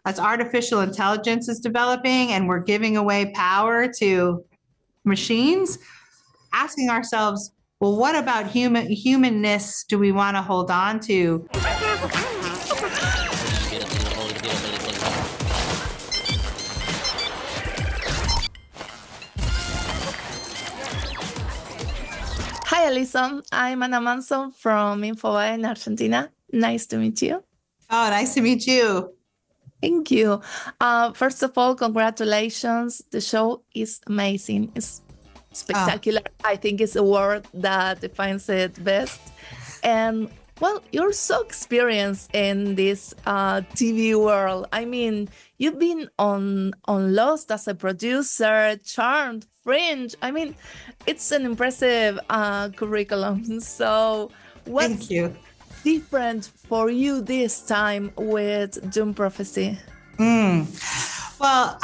as artificial intelligence is developing and we're giving away power to machines, asking ourselves, well, what about humanness do we want to hold on to? Hi, Alison. I'm Ana Manson from Infobae in Argentina. Nice to meet you. Oh, nice to meet you. Thank you. First of all, congratulations. The show is amazing. It's spectacular. I think it's a word that defines it best. And well, you're so experienced in this TV world. I mean, you've been on Lost as a producer, Charmed, Fringe. I mean, it's an impressive curriculum. So what's different for you this time with Dune Prophecy? Well,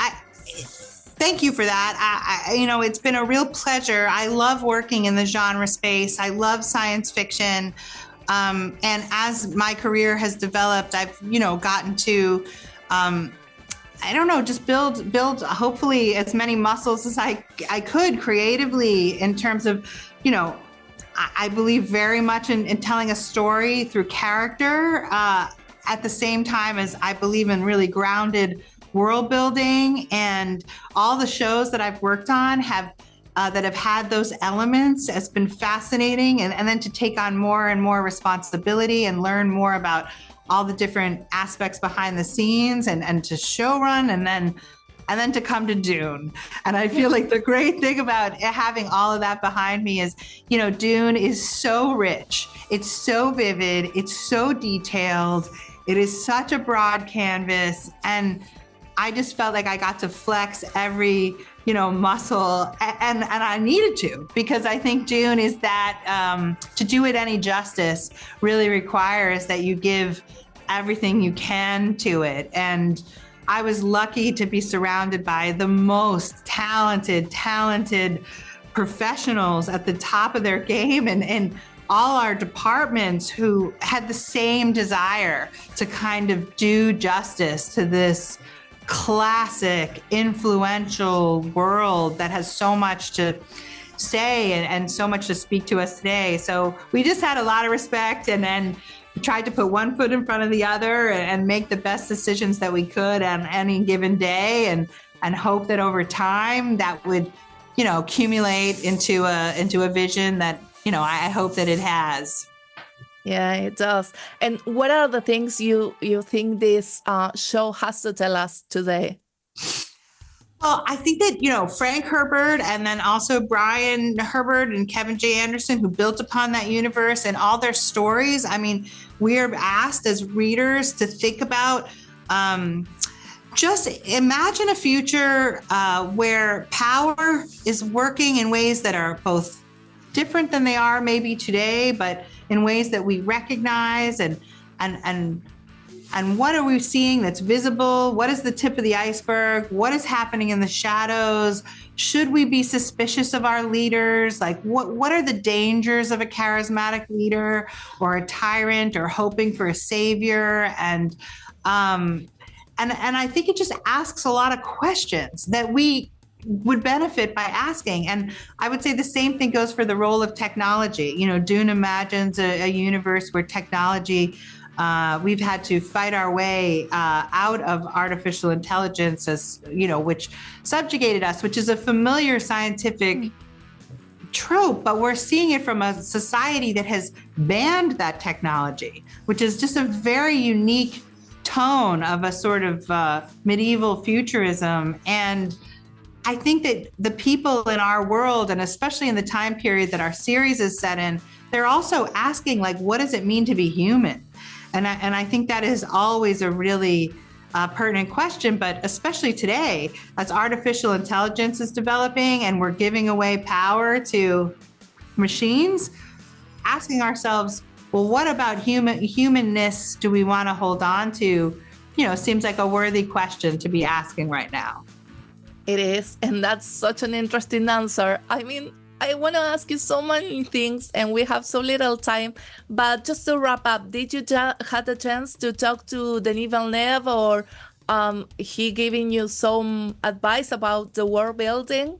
thank you for that. It's been a real pleasure. I love working in the genre space. I love science fiction. And as my career has developed, I've, gotten to, just build hopefully as many muscles as I could creatively in terms of, I believe very much in telling a story through character, at the same time as I believe in really grounded world building. And all the shows that I've worked on that have had those elements has been fascinating. And then to take on more and more responsibility and learn more about all the different aspects behind the scenes and to showrun and then to come to Dune. And I feel like the great thing about having all of that behind me is, Dune is so rich. It's so vivid. It's so detailed. It is such a broad canvas. And I just felt like I got to flex every, muscle and I needed to, because I think Dune is that, to do it any justice really requires that you give everything you can to it. And I was lucky to be surrounded by the most talented professionals at the top of their game and all our departments who had the same desire to kind of do justice to this classic, influential world that has so much to say and so much to speak to us today. So we just had a lot of respect and then tried to put one foot in front of the other and make the best decisions that we could on any given day and hope that over time that would, accumulate into a vision that, I hope that it has. Yeah, it does. And what are the things you think this show has to tell us today? Well, I think that, Frank Herbert and then also Brian Herbert and Kevin J. Anderson, who built upon that universe and all their stories. I mean, we are asked as readers to think about, just imagine a future where power is working in ways that are both different than they are maybe today, but in ways that we recognize and what are we seeing that's visible? What is the tip of the iceberg? What is happening in the shadows? Should we be suspicious of our leaders? Like what are the dangers of a charismatic leader or a tyrant or hoping for a savior? And I think it just asks a lot of questions that we would benefit by asking. And I would say the same thing goes for the role of technology. Dune imagines a universe where technology, we've had to fight our way out of artificial intelligence as, which subjugated us, which is a familiar scientific trope, but we're seeing it from a society that has banned that technology, which is just a very unique tone of a sort of medieval futurism. And I think that the people in our world, and especially in the time period that our series is set in, they're also asking, like, what does it mean to be human? And I think that is always a really pertinent question, but especially today, as artificial intelligence is developing and we're giving away power to machines, asking ourselves, well, what about humanness do we want to hold on to? Seems like a worthy question to be asking right now. It is, and that's such an interesting answer. I mean, I want to ask you so many things, and we have so little time. But just to wrap up, did you had a chance to talk to Denis Villeneuve or he giving you some advice about the world building?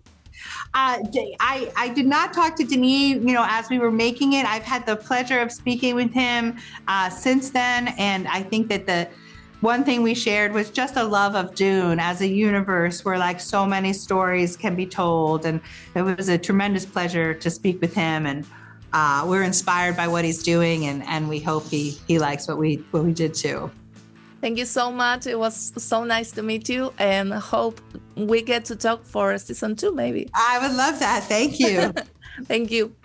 I did not talk to Denis, as we were making it. I've had the pleasure of speaking with him since then. And I think that the one thing we shared was just a love of Dune as a universe where like so many stories can be told. And it was a tremendous pleasure to speak with him. And we're inspired by what he's doing. And we hope he likes what we did too. Thank you so much. It was so nice to meet you, and hope we get to talk for season 2, maybe. I would love that. Thank you. Thank you.